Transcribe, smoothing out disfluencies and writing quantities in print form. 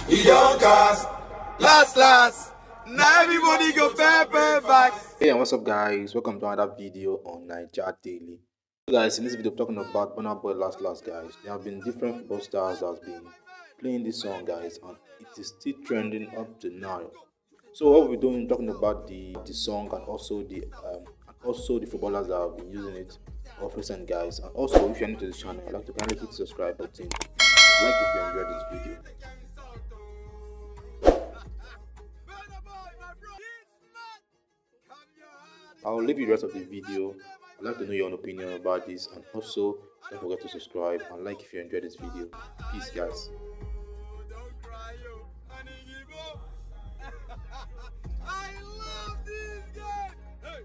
You don't cast. Last. Now everybody go pay back. Hey, and what's up, guys? Welcome to another video on Niger Daily. So guys, in this video, I'm talking about Burna Boy Last, guys. There have been different football stars that have been playing this song, guys, and it is still trending up to now. So what we're doing, talking about the song and also the footballers that have been using it of recent, guys. And also, if you're new to this channel, I'd like to kindly hit the subscribe button. Like if you enjoyed this video. I'll leave you the rest of the video. I'd like to know your own opinion about this, and also don't forget to subscribe and like if you enjoyed this video. Peace, guys. I love this guy. Hey,